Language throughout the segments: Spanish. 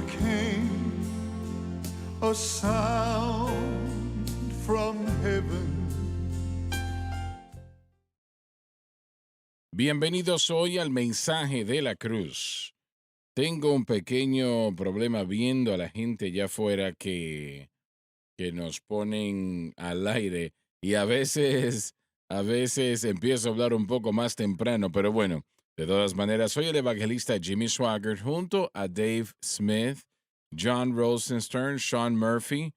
came a sound from heaven. Bienvenidos hoy al mensaje de la cruz. Tengo un pequeño problema viendo a la gente allá afuera que nos ponen al aire y a veces empiezo a hablar un poco más temprano, pero bueno, de todas maneras, soy el evangelista Jimmy Swaggart junto a Dave Smith, John Rosenstern, Sean Murphy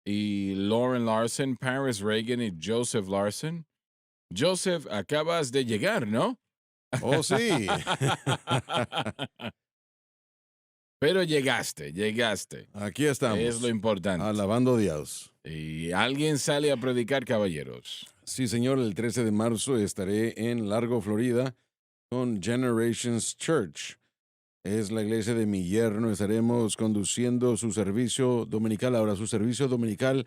y Lauren Larson, Paris Reagan y Joseph Larson. Joseph, acabas de llegar, ¿no? Oh, sí. Pero llegaste. Aquí Es lo estamos, importante. alabando a Dios. Y alguien sale a predicar, caballeros. Sí, señor, el 13 de marzo estaré en Largo, Florida, con Generations Church. Es la iglesia de mi yerno. Estaremos conduciendo su servicio dominical. Ahora, su servicio dominical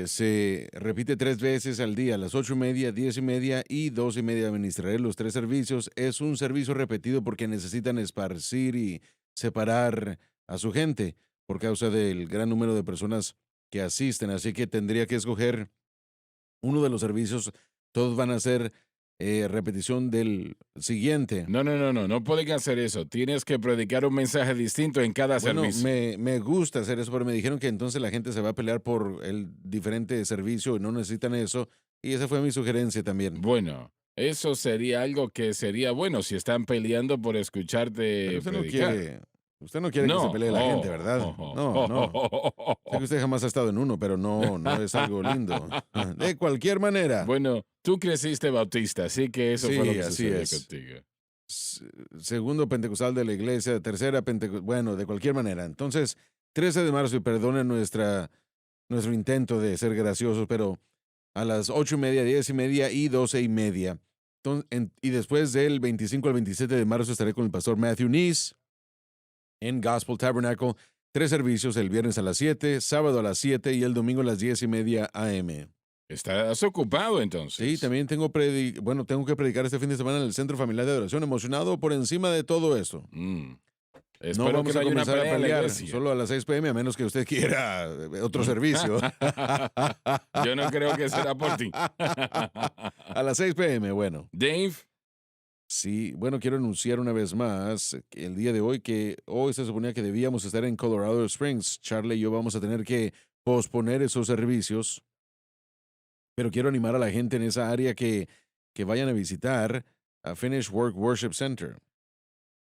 se repite 3 veces al día, a las 8:30, 10:30 y 12:30. Administraré los 3 servicios. Es un servicio repetido porque necesitan esparcir y separar a su gente por causa del gran número de personas que asisten. Así que tendría que escoger uno de los servicios. Todos van a ser repetición del siguiente. No pueden hacer eso. Tienes que predicar un mensaje distinto en cada Bueno, servicio. me gusta hacer eso, pero me dijeron que entonces la gente se va a pelear por el diferente servicio y no necesitan eso. Y esa fue mi sugerencia también. Bueno, eso sería algo que sería bueno si están peleando por escucharte Pero predicar. usted no quiere que se No. pelee la gente, ¿verdad? No, no. Sé que usted jamás ha estado en uno, pero no es algo lindo. De cualquier manera. Bueno, tú creciste bautista, así que eso fue lo Sí, que así sucedió es. contigo. Segundo pentecostal de la iglesia, tercera pentecostal, bueno, de cualquier manera. Entonces, 13 de marzo, y perdonen nuestro intento de ser graciosos, pero a las 8:30, 10:30 y 12:30. Y después del 25 al 27 de marzo estaré con el pastor Matthew Neese en Gospel Tabernacle. 3 servicios, el viernes a las 7, sábado a las 7 y el domingo a las 10:30 a.m. ¿Estás ocupado entonces? Sí, también tengo que predicar este fin de semana en el Centro Familiar de Adoración, emocionado por encima de todo esto. No No vamos que a no haya una comenzar a pelea en la pelear iglesia. solo a las 6 p.m. a menos que usted quiera otro servicio. Yo no creo que será por ti. A las 6 p.m., bueno. Dave, Sí, bueno, quiero anunciar una vez más que el día de hoy, que hoy se suponía que debíamos estar en Colorado Springs. Charlie y yo vamos a tener que posponer esos servicios, pero quiero animar a la gente en esa área que vayan a visitar a Finish Work Worship Center.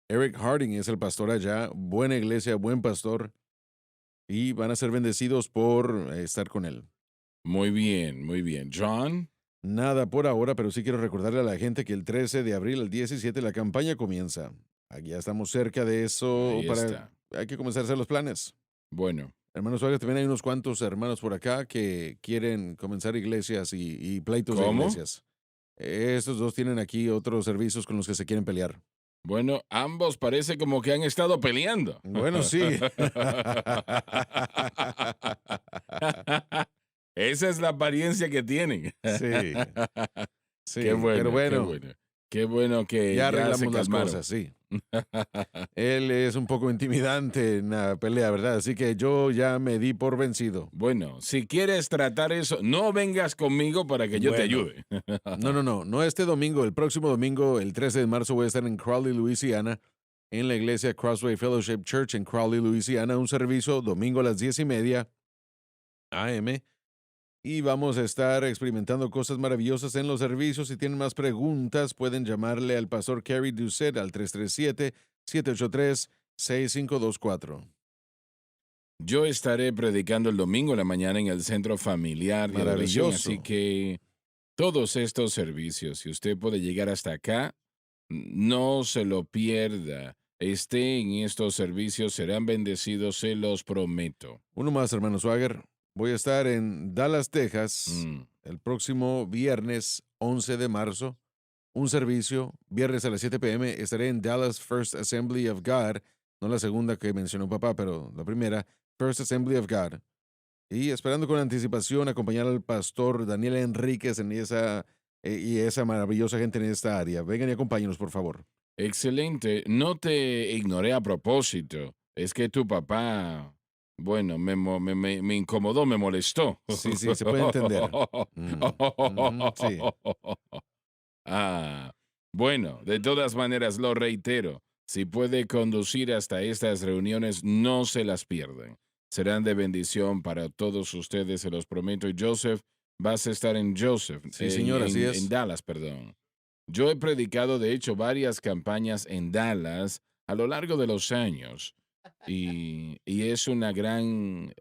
Eric Harding es el pastor allá, buena iglesia, buen pastor, y van a ser bendecidos por estar con él. muy bien, muy bien. John, Nada por ahora, pero sí quiero recordarle a la gente que el 13 de abril al 17 la campaña comienza. Aquí ya estamos cerca de eso ahí está. hay que comenzar a hacer los planes. Bueno, Hermanos Suárez, también hay unos cuantos hermanos por acá que quieren comenzar iglesias y pleitos de ¿cómo? iglesias. Estos dos tienen aquí otros servicios con los que se quieren pelear. Bueno, ambos parece como que han estado peleando. Bueno, sí. Esa es la apariencia que tienen. Sí, sí, Qué pero bueno, qué bueno, bueno. Qué bueno que ya ya se arreglamos las calmaron. cosas, sí. Él es un poco intimidante en la pelea, ¿verdad? Así que yo ya me di por vencido. Bueno, si quieres tratar eso, no vengas conmigo para que yo te Bueno. ayude. No este domingo, el próximo domingo, el 13 de marzo, voy a estar en Crowley, Louisiana, en la iglesia Crossway Fellowship Church en Crowley, Louisiana, un servicio domingo a las 10:30 a.m. Y vamos a estar experimentando cosas maravillosas en los servicios. Si tienen más preguntas, pueden llamarle al pastor Kerry Doucet al 337-783-6524. Yo estaré predicando el domingo en la mañana en el Centro Familiar de Adoración, Maravilloso. así que todos estos servicios, si usted puede llegar hasta acá, no se lo pierda. Esté en estos servicios, serán bendecidos, se los prometo. Uno más, hermano Swagger. Voy a estar en Dallas, Texas, Mm, el próximo viernes 11 de marzo. Un servicio, viernes a las 7 p.m. Estaré en Dallas First Assembly of God, no la segunda que mencionó papá, pero la primera, First Assembly of God. Y esperando con anticipación acompañar al pastor Daniel Enríquez y esa maravillosa gente en esta área. Vengan y acompáñenos, por favor. excelente. No te ignoré a propósito. Es que tu papá, bueno, me incomodó, me molestó. Sí, sí, se puede entender. Sí. Ah, bueno, de todas maneras, lo reitero, si puede conducir hasta estas reuniones, no se las pierdan. Serán de bendición para todos ustedes, se los prometo. Y Joseph, vas a estar en Joseph, Sí, señor, así en es. Dallas, perdón. Yo he predicado, de hecho, varias campañas en Dallas a lo largo de los años y es una gran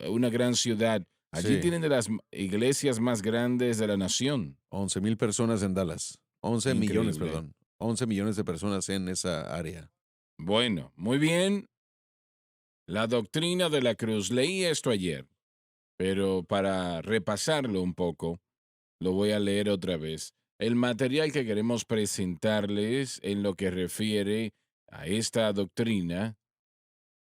ciudad. Allí Sí. tienen de las iglesias más grandes de la nación. 11,000 personas en Dallas. 11 millones, Increíble. perdón. 11 millones de personas en esa área. Bueno, muy bien. La doctrina de la cruz. Leí esto ayer, pero para repasarlo un poco, lo voy a leer otra vez. El material que queremos presentarles en lo que refiere a esta doctrina,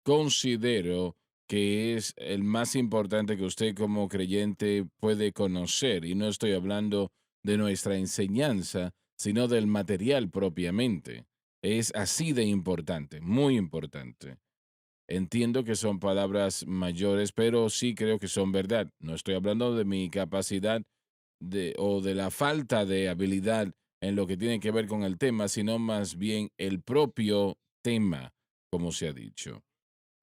considero que es el más importante que usted como creyente puede conocer. Y no estoy hablando de nuestra enseñanza, sino del material propiamente. Es así de importante, muy importante. Entiendo que son palabras mayores, pero sí creo que son verdad. No estoy hablando de mi capacidad o de la falta de habilidad en lo que tiene que ver con el tema, sino más bien el propio tema, como se ha dicho.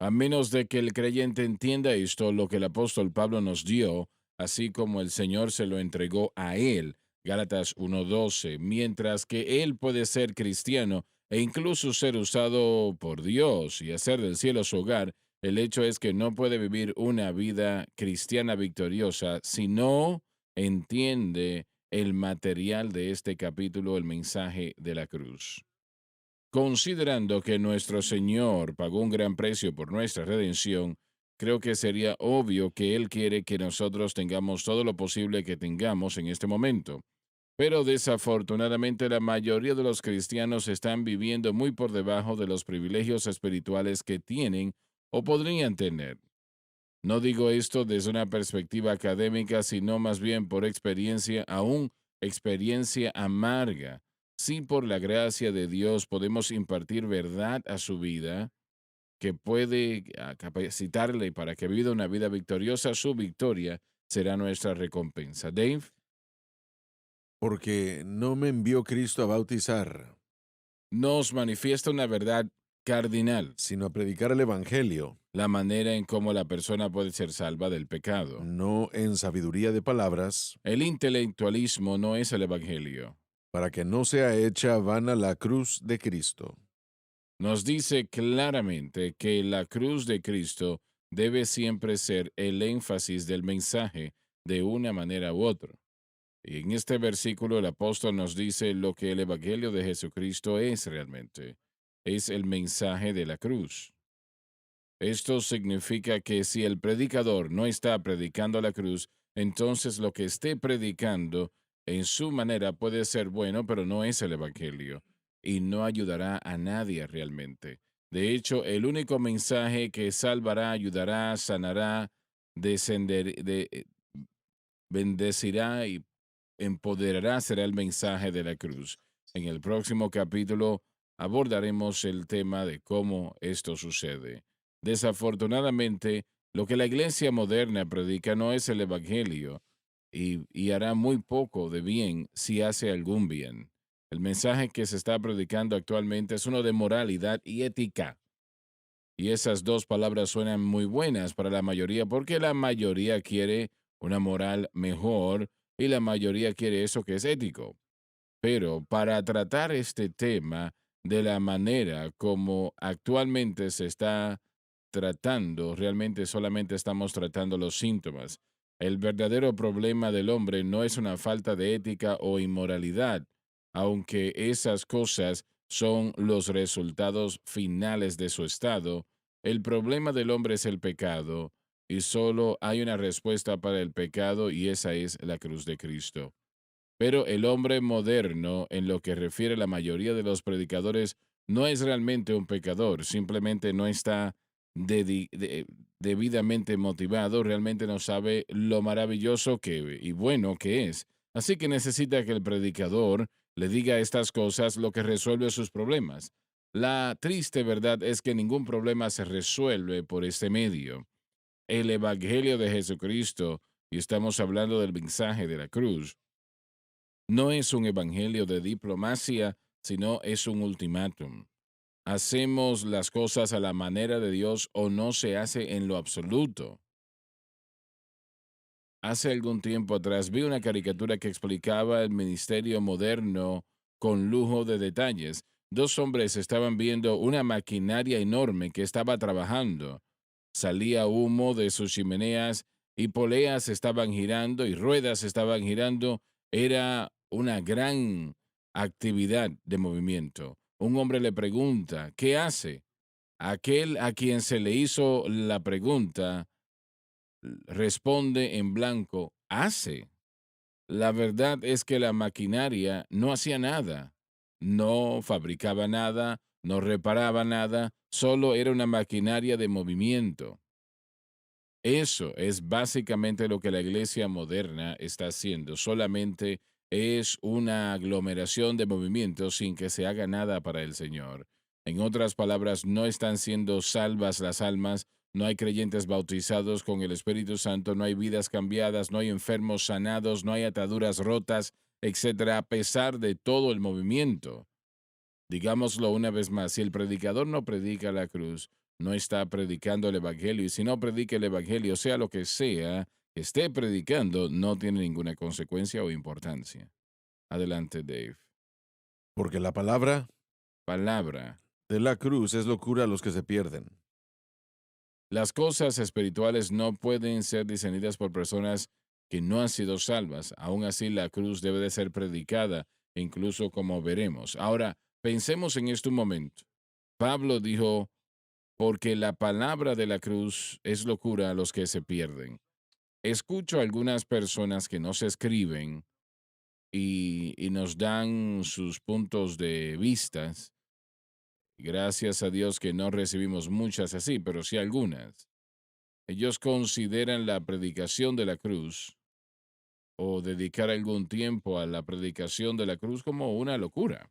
A menos de que el creyente entienda esto, lo que el apóstol Pablo nos dio, así como el Señor se lo entregó a él, Gálatas 1:12, mientras que él puede ser cristiano e incluso ser usado por Dios y hacer del cielo su hogar, el hecho es que no puede vivir una vida cristiana victoriosa si no entiende el material de este capítulo, el mensaje de la cruz. Considerando que nuestro Señor pagó un gran precio por nuestra redención, creo que sería obvio que Él quiere que nosotros tengamos todo lo posible que tengamos en este momento. Pero desafortunadamente la mayoría de los cristianos están viviendo muy por debajo de los privilegios espirituales que tienen o podrían tener. No digo esto desde una perspectiva académica, sino más bien por experiencia, aún experiencia amarga. Si por la gracia de Dios podemos impartir verdad a su vida, que puede capacitarle para que viva una vida victoriosa, su victoria será nuestra recompensa. Dave, Porque no me envió Cristo a bautizar, nos manifiesta una verdad cardinal, sino a predicar el Evangelio, la manera en cómo la persona puede ser salva del pecado. no en sabiduría de palabras, El intelectualismo no es el Evangelio. para que no sea hecha vana la cruz de Cristo. Nos dice claramente que la cruz de Cristo debe siempre ser el énfasis del mensaje de una manera u otra. Y en este versículo el apóstol nos dice lo que el Evangelio de Jesucristo es realmente. Es el mensaje de la cruz. Esto significa que si el predicador no está predicando la cruz, entonces lo que esté predicando en su manera puede ser bueno, pero no es el Evangelio y no ayudará a nadie realmente. De hecho, el único mensaje que salvará, ayudará, sanará, bendecirá y empoderará será el mensaje de la cruz. En el próximo capítulo abordaremos el tema de cómo esto sucede. Desafortunadamente, lo que la iglesia moderna predica no es el Evangelio y hará muy poco de bien si hace algún bien. El mensaje que se está predicando actualmente es uno de moralidad y ética. Y esas dos palabras suenan muy buenas para la mayoría porque la mayoría quiere una moral mejor y la mayoría quiere eso que es ético. Pero para tratar este tema de la manera como actualmente se está tratando, realmente solamente estamos tratando los síntomas. El verdadero problema del hombre no es una falta de ética o inmoralidad, aunque esas cosas son los resultados finales de su estado. El problema del hombre es el pecado y solo hay una respuesta para el pecado y esa es la cruz de Cristo. Pero el hombre moderno, en lo que refiere a la mayoría de los predicadores, no es realmente un pecador, simplemente no está debidamente motivado, realmente no sabe lo maravilloso que y bueno que es. Así que necesita que el predicador le diga estas cosas lo que resuelve sus problemas. La triste verdad es que ningún problema se resuelve por este medio. El Evangelio de Jesucristo, y estamos hablando del mensaje de la cruz, no es un evangelio de diplomacia, sino es un ultimátum. ¿Hacemos las cosas a la manera de Dios o no se hace en lo absoluto? Hace algún tiempo atrás vi una caricatura que explicaba el ministerio moderno con lujo de detalles. Dos hombres estaban viendo una maquinaria enorme que estaba trabajando. Salía humo de sus chimeneas y poleas estaban girando y ruedas estaban girando. Era una gran actividad de movimiento. Un hombre le pregunta, ¿qué hace? Aquel a quien se le hizo la pregunta responde en blanco, hace. La verdad es que la maquinaria no hacía nada, no fabricaba nada, no reparaba nada, solo era una maquinaria de movimiento. Eso es básicamente lo que la iglesia moderna está haciendo, solamente es una aglomeración de movimientos sin que se haga nada para el Señor. En otras palabras, no están siendo salvas las almas, no hay creyentes bautizados con el Espíritu Santo, no hay vidas cambiadas, no hay enfermos sanados, no hay ataduras rotas, etcétera, a pesar de todo el movimiento. Digámoslo una vez más, si el predicador no predica la cruz, no está predicando el Evangelio, y si no predica el Evangelio, sea lo que sea que esté predicando, no tiene ninguna consecuencia o importancia. Adelante, Dave. Porque la palabra Palabra. de la cruz es locura a los que se pierden. Las cosas espirituales no pueden ser discernidas por personas que no han sido salvas. Aún así, la cruz debe de ser predicada, incluso como veremos. Ahora, pensemos en esto un momento. Pablo dijo, porque la palabra de la cruz es locura a los que se pierden. Escucho a algunas personas que nos escriben y nos dan sus puntos de vistas. Gracias a Dios que no recibimos muchas así, pero sí algunas. Ellos consideran la predicación de la cruz o dedicar algún tiempo a la predicación de la cruz como una locura.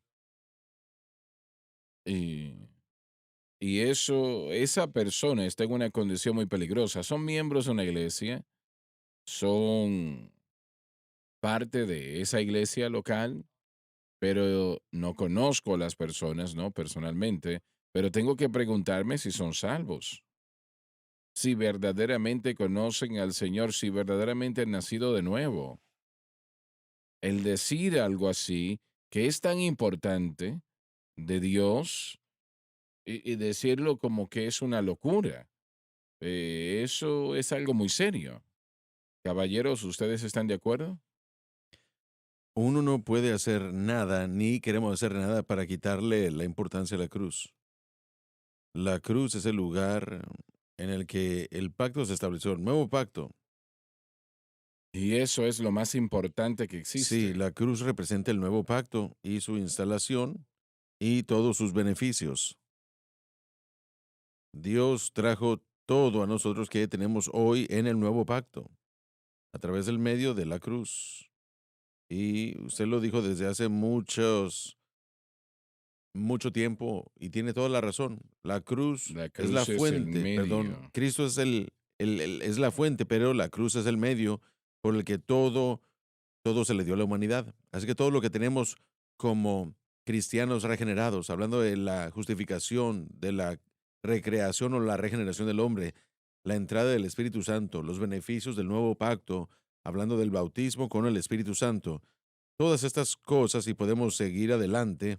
Y, y eso, esa persona está en una condición muy peligrosa. Son miembros de una iglesia, son parte de esa iglesia local, pero no conozco a las personas, ¿no? Personalmente, pero tengo que preguntarme si son salvos, si verdaderamente conocen al Señor, si verdaderamente han nacido de nuevo. El decir algo así, que es tan importante de Dios, y decirlo como que es una locura, eso es algo muy serio. Caballeros, ¿ustedes están de acuerdo? Uno no puede hacer nada, ni queremos hacer nada para quitarle la importancia a la cruz. La cruz es el lugar en el que el pacto se estableció, el nuevo pacto. Y eso es lo más importante que Sí, existe. la cruz representa el nuevo pacto y su instalación y todos sus beneficios. Dios trajo todo a nosotros que tenemos hoy en el nuevo pacto, a través del medio de la cruz. Y usted lo dijo desde hace mucho tiempo y tiene toda la razón. La cruz La es la cruz es el fuente, perdón, medio. Cristo es es la fuente, pero la cruz es el medio por el que todo se le dio a la humanidad. Así que todo lo que tenemos como cristianos regenerados, hablando de la justificación, de la recreación o la regeneración del hombre, la entrada del Espíritu Santo, los beneficios del nuevo pacto, hablando del bautismo con el Espíritu Santo, todas estas cosas y podemos seguir adelante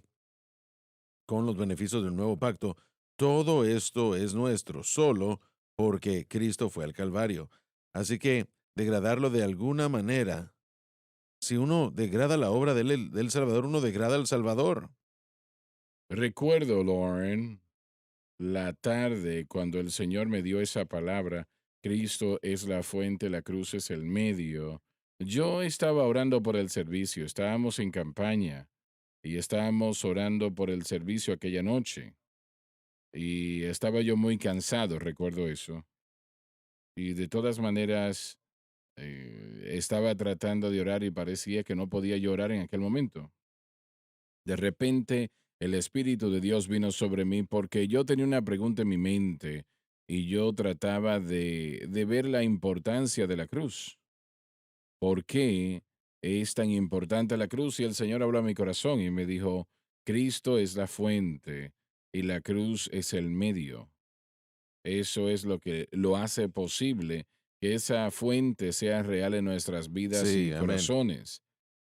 con los beneficios del nuevo pacto. Todo esto es nuestro solo porque Cristo fue al Calvario. Así que degradarlo de alguna manera, si uno degrada la obra del Salvador, uno degrada al Salvador. Recuerdo, Lauren, la tarde cuando el Señor me dio esa palabra, Cristo es la fuente, la cruz es el medio. Yo estaba orando por el servicio, estábamos en campaña y estábamos orando por el servicio aquella noche. Y estaba yo muy cansado, recuerdo eso. Y de todas maneras, estaba tratando de orar y parecía que no podía llorar en aquel momento. De repente el Espíritu de Dios vino sobre mí porque yo tenía una pregunta en mi mente y yo trataba de ver la importancia de la cruz. ¿Por qué es tan importante la cruz? Y el Señor habló a mi corazón y me dijo, Cristo es la fuente y la cruz es el medio. Eso es lo que lo hace posible que esa fuente sea real en nuestras vidas Sí, y amén. corazones.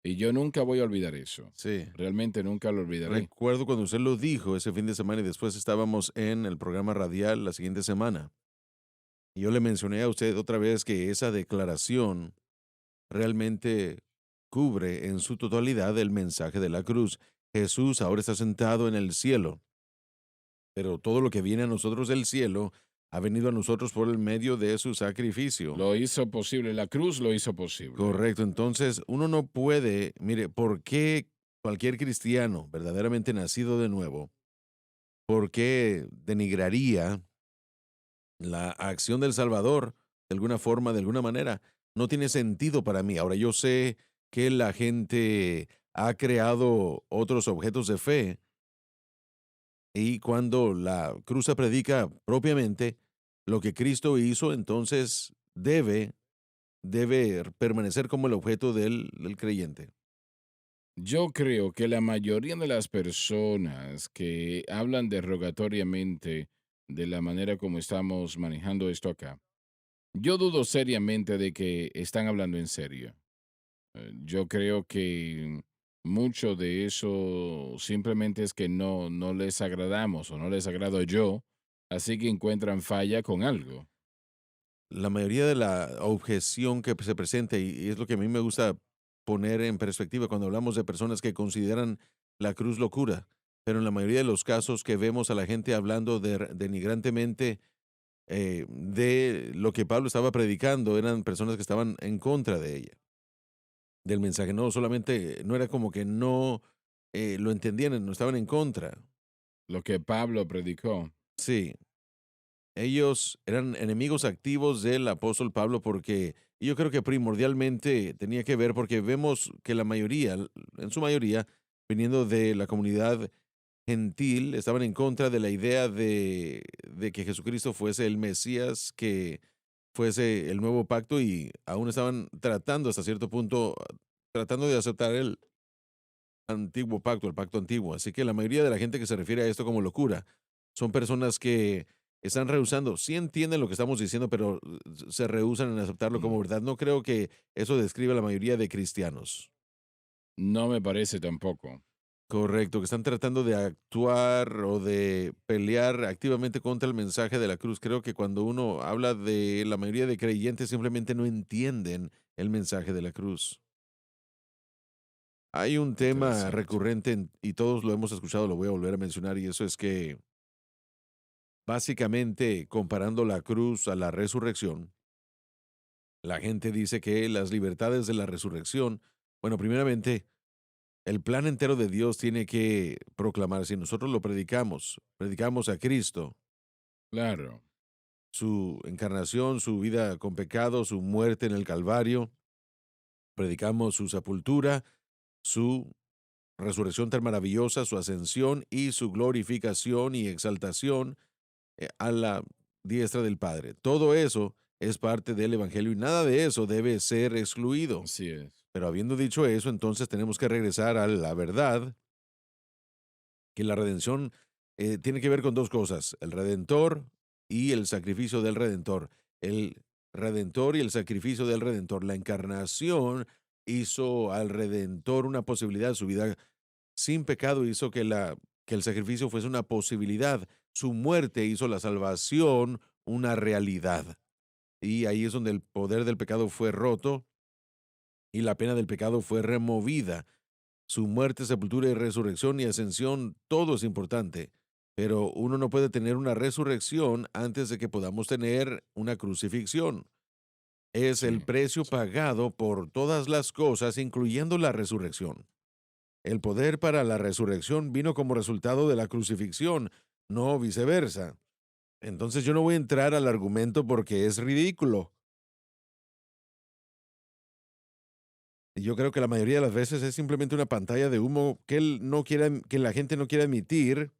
Y yo nunca voy a olvidar eso. Sí. Realmente nunca lo olvidaré. Recuerdo cuando usted lo dijo ese fin de semana y después estábamos en el programa radial la siguiente semana. Y yo le mencioné a usted otra vez que esa declaración realmente cubre en su totalidad el mensaje de la cruz. Jesús ahora está sentado en el cielo, pero todo lo que viene a nosotros del cielo ha venido a nosotros por el medio de su sacrificio. Lo hizo posible, la cruz lo hizo posible. Correcto, entonces uno no puede, mire, ¿por qué cualquier cristiano verdaderamente nacido de nuevo, por qué denigraría la acción del Salvador de alguna forma, de alguna manera? No tiene sentido para mí. Ahora yo sé que la gente ha creado otros objetos de fe y cuando la cruz se predica propiamente, lo que Cristo hizo entonces debe permanecer como el objeto del creyente. Yo creo que la mayoría de las personas que hablan derogatoriamente de la manera como estamos manejando esto acá, yo dudo seriamente de que están hablando en serio. Yo creo que mucho de eso simplemente es que no les agradamos o no les agrado yo, así que encuentran falla con algo. La mayoría de la objeción que se presenta, y es lo que a mí me gusta poner en perspectiva cuando hablamos de personas que consideran la cruz locura, pero en la mayoría de los casos que vemos a la gente hablando denigrantemente de lo que Pablo estaba predicando, eran personas que estaban en contra de ella, del mensaje. No solamente, no era como que no lo entendían, no estaban en contra. Lo que Pablo predicó. Sí, ellos eran enemigos activos del apóstol Pablo porque yo creo que primordialmente tenía que ver porque vemos que la mayoría, en su mayoría, viniendo de la comunidad gentil, estaban en contra de la idea de que Jesucristo fuese el Mesías, que fuese el nuevo pacto y aún estaban tratando hasta cierto punto, tratando de aceptar el antiguo pacto, el pacto antiguo. Así que la mayoría de la gente que se refiere a esto como locura son personas que están rehusando, sí entienden lo que estamos diciendo, pero se rehúsan en aceptarlo como Mm, verdad. No creo que eso describa a la mayoría de cristianos. No me parece tampoco. Correcto, que están tratando de actuar o de pelear activamente contra el mensaje de la cruz. Creo que cuando uno habla de la mayoría de creyentes simplemente no entienden el mensaje de la cruz. Hay un tema Interesante. recurrente y todos lo hemos escuchado, lo voy a volver a mencionar, y eso es que básicamente comparando la cruz a la resurrección, la gente dice que las libertades de la resurrección, bueno, primeramente, el plan entero de Dios tiene que proclamarse y nosotros lo predicamos, predicamos a Cristo, Claro. su encarnación, su vida con pecado, su muerte en el Calvario, predicamos su sepultura, su resurrección tan maravillosa, su ascensión y su glorificación y exaltación a la diestra del Padre. Todo eso es parte del Evangelio y nada de eso debe ser excluido. Así es. Pero habiendo dicho eso, entonces tenemos que regresar a la verdad que la redención tiene que ver con dos cosas, el redentor y el sacrificio del redentor. El redentor y el sacrificio del redentor. La encarnación hizo al redentor una posibilidad, su vida sin pecado hizo que el sacrificio fuese una posibilidad. Su muerte hizo la salvación una realidad. Y ahí es donde el poder del pecado fue roto y la pena del pecado fue removida. Su muerte, sepultura y resurrección y ascensión, todo es importante. Pero uno no puede tener una resurrección antes de que podamos tener una crucifixión. Es el Sí. precio pagado por todas las cosas, incluyendo la resurrección. El poder para la resurrección vino como resultado de la crucifixión, no viceversa. Entonces yo no voy a entrar al argumento porque es ridículo. Yo creo que la mayoría de las veces es simplemente una pantalla de humo que él no quiere, que la gente no quiere admitir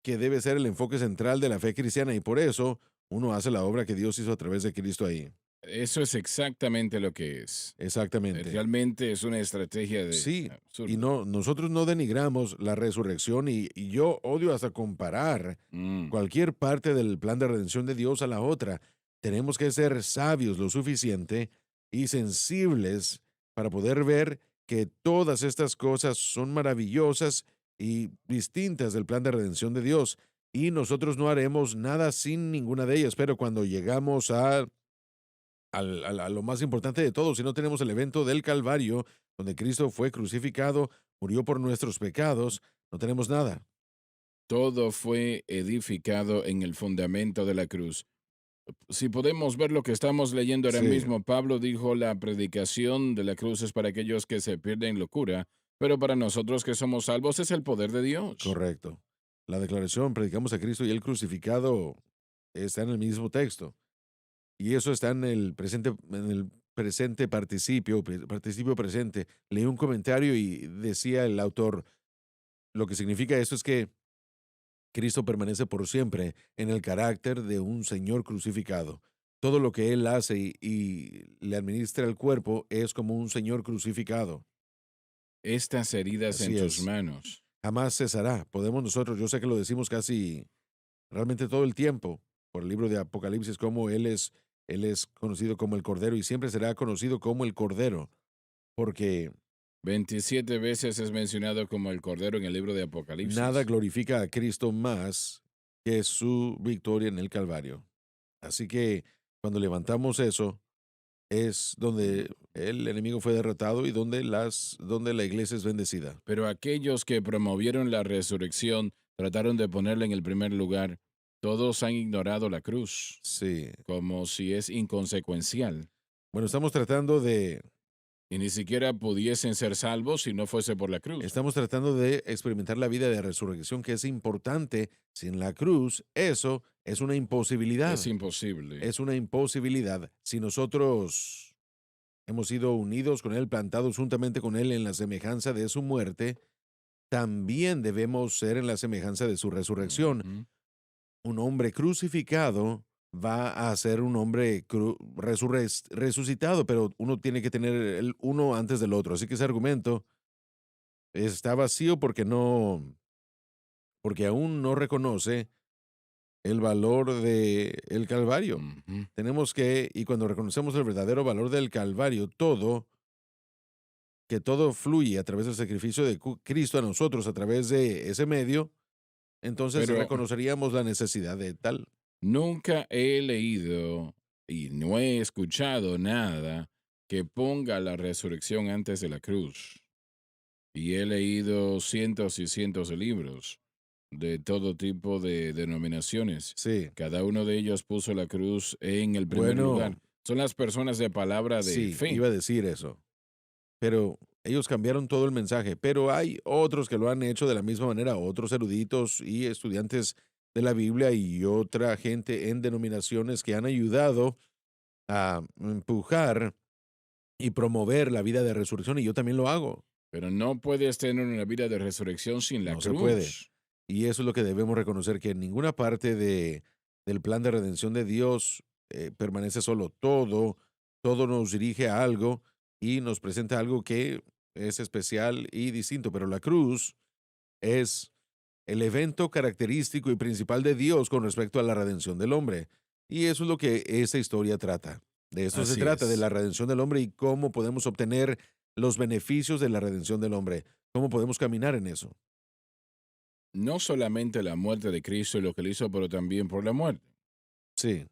que debe ser el enfoque central de la fe cristiana y por eso uno hace la obra que Dios hizo a través de Cristo ahí. Eso es exactamente lo que es. Exactamente. Realmente es una estrategia de Sí, y absurda. no, nosotros no denigramos la resurrección y yo odio hasta comparar Mm. cualquier parte del plan de redención de Dios a la otra. Tenemos que ser sabios lo suficiente y sensibles para poder ver que todas estas cosas son maravillosas y distintas del plan de redención de Dios. Y nosotros no haremos nada sin ninguna de ellas, pero cuando llegamos a lo más importante de todo, si no tenemos el evento del Calvario, donde Cristo fue crucificado, murió por nuestros pecados, no tenemos nada. Todo fue edificado en el fundamento de la cruz. Si podemos ver lo que estamos leyendo ahora Sí, mismo, Pablo dijo, la predicación de la cruz es para aquellos que se pierden locura, pero para nosotros que somos salvos es el poder de Dios. correcto. La declaración, predicamos a Cristo y el crucificado, está en el mismo texto. Y eso está en el presente participio, participio presente. Leí un comentario y decía el autor, lo que significa esto es que Cristo permanece por siempre en el carácter de un Señor crucificado. Todo lo que Él hace y le administra el cuerpo es como un Señor crucificado. Estas heridas en Así tus es. manos. Jamás cesará. Podemos nosotros, yo sé que lo decimos casi realmente todo el tiempo por el libro de Apocalipsis, como Él es conocido como el Cordero y siempre será conocido como el Cordero, porque 27 veces es mencionado como el Cordero en el libro de nada Apocalipsis. glorifica a Cristo más que su victoria en el Calvario. Así que cuando levantamos eso, es donde el enemigo fue derrotado y donde la iglesia es bendecida. Pero aquellos que promovieron la resurrección trataron de ponerla en el primer lugar. Todos han ignorado la cruz, Sí. como si es inconsecuencial, Bueno, y ni siquiera pudiesen ser salvos si no fuese por la cruz. estamos tratando de experimentar la vida de resurrección que es importante. Sin la cruz, eso es una Es imposibilidad. imposible. Es una imposibilidad. Si nosotros hemos sido unidos con Él, plantados juntamente con Él en la semejanza de su muerte, también debemos ser en la semejanza de su resurrección. Ujú. Un hombre crucificado va a ser un hombre resucitado, pero uno tiene que tener el uno antes del otro. Así que ese argumento está vacío porque aún no reconoce el valor de el Calvario. Ujú. Tenemos que, y cuando reconocemos el verdadero valor del Calvario, que todo fluye a través del sacrificio de Cristo a nosotros, a través de ese medio, entonces Pero reconoceríamos la necesidad de tal. nunca he leído y no he escuchado nada que ponga la resurrección antes de la cruz. Y he leído cientos y cientos de libros de todo tipo de denominaciones. Sí, Cada uno de ellos puso la cruz en el primer bueno, lugar. Son las personas de palabra de sí, fe. iba a decir eso, pero ellos cambiaron todo el mensaje, pero hay otros que lo han hecho de la misma manera, otros eruditos y estudiantes de la Biblia y otra gente en denominaciones que han ayudado a empujar y promover la vida de resurrección y yo también lo hago. Pero no puedes tener una vida de resurrección sin la No se puede. cruz. Y eso es lo que debemos reconocer, que en ninguna parte del plan de redención de Dios permanece solo. Todo nos dirige a algo y nos presenta algo que es especial y distinto. Pero la cruz es el evento característico y principal de Dios con respecto a la redención del hombre. Y eso es lo que esta historia trata. De esto se Así trata, de es. la redención del hombre y cómo podemos obtener los beneficios de la redención del hombre. Cómo podemos caminar en eso. No solamente la muerte de Cristo y lo que él hizo, pero también por la muerte. Sí,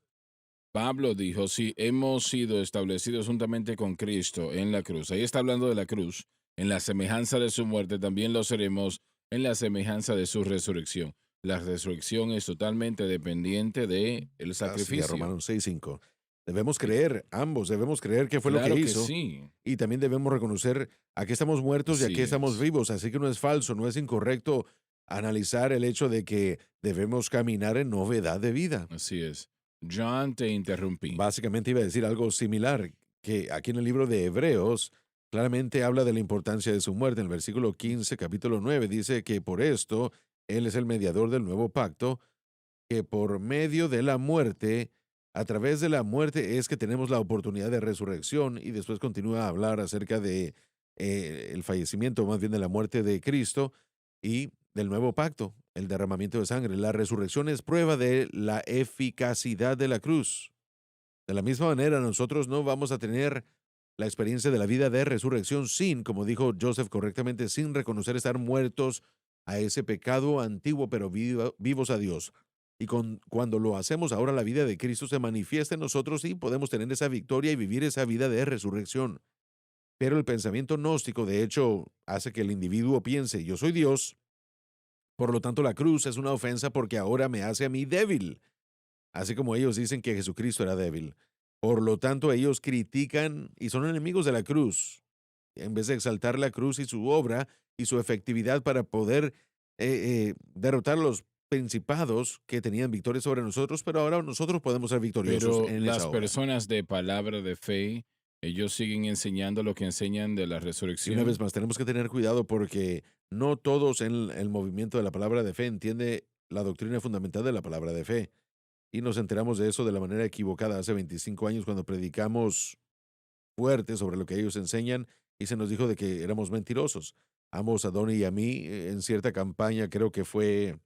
Pablo dijo, si hemos sido establecidos juntamente con Cristo en la cruz, ahí está hablando de la cruz, en la semejanza de su muerte, también lo seremos en la semejanza de su resurrección. La resurrección es totalmente dependiente de el así es, sacrificio. Romanos 6:5. Debemos Y creer, ambos, debemos creer qué fue lo que claro que hizo sí, y también debemos reconocer a qué estamos muertos y a así qué estamos es, vivos. Así que no es falso, no es incorrecto analizar el hecho de que debemos caminar en novedad de vida. así es. John, te interrumpí. Básicamente iba a decir algo similar, que aquí en el libro de Hebreos, Claramente habla de la importancia de su muerte. En el versículo 15, capítulo 9, dice que por esto Él es el mediador del nuevo pacto, que por medio de la muerte, a través de la muerte es que tenemos la oportunidad de resurrección, y después continúa a hablar acerca de el fallecimiento, más bien de la muerte de Cristo y del nuevo pacto, el derramamiento de sangre. La resurrección es prueba de la eficacidad de la cruz. De la misma manera, nosotros no vamos a tener la experiencia de la vida de resurrección sin, como dijo Joseph correctamente, sin reconocer estar muertos a ese pecado antiguo, pero vivos a Dios. Y cuando lo hacemos, ahora la vida de Cristo se manifiesta en nosotros y podemos tener esa victoria y vivir esa vida de resurrección. Pero el pensamiento gnóstico, de hecho, hace que el individuo piense, yo soy Dios, por lo tanto la cruz es una ofensa porque ahora me hace a mí débil, así como ellos dicen que Jesucristo era débil. Por lo tanto, ellos critican y son enemigos de la cruz, en vez de exaltar la cruz y su obra y su efectividad para poder derrotar a los principados que tenían victoria sobre nosotros, pero ahora nosotros podemos ser victoriosos Pero en esa las obra. personas de palabra de fe, ellos siguen enseñando lo que enseñan de la Y una vez resurrección. más, tenemos que tener cuidado porque no todos en el movimiento de la palabra de fe entiende la doctrina fundamental de la palabra de fe. Y nos enteramos de eso de la manera equivocada hace 25 años cuando predicamos fuerte sobre lo que ellos enseñan y se nos dijo de que éramos mentirosos. Ambos, a Donnie y a mí, en cierta campaña, creo que fue